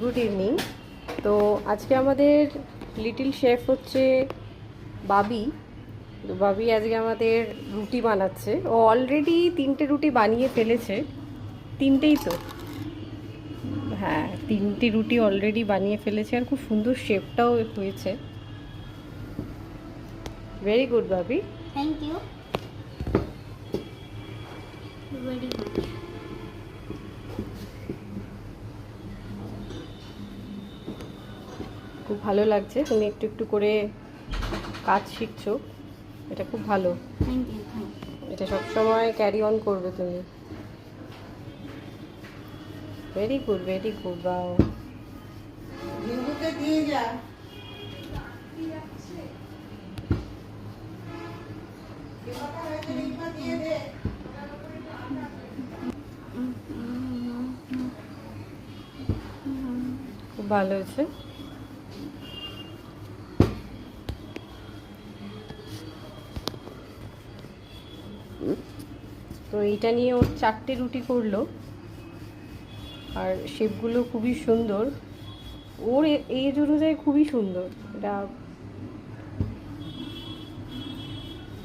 Good evening. তো আজকে আমাদের লিটল শেফ হচ্ছে বাবি। তো বাবি আজকে আমাদের রুটি বানাচ্ছে। ও অলরেডি 3টে রুটি বানিয়ে ফেলেছে। 3টেই তো, হ্যাঁ 3টে রুটি অলরেডি বানিয়ে ফেলেছে আর খুব সুন্দর শেপটাও হয়েছে। Very good Babi. Thank you very much. খুব ভালো লাগছে, তুমি একটু একটু করে কাজ শিখছো, এটা খুব ভালো। Thank you. এটা সবসময় ক্যারি অন করবে তুমি। Very good, very good. বাও, বিন্দুকে দিয়ে যা। দিয়ে দে। খুব ভালো হয়েছে। তো এইটা নিয়ে ওর 4টে রুটি করলো আর শেপগুলো খুবই সুন্দর, ওর এজ অনুযায়ী খুবই সুন্দর। এটা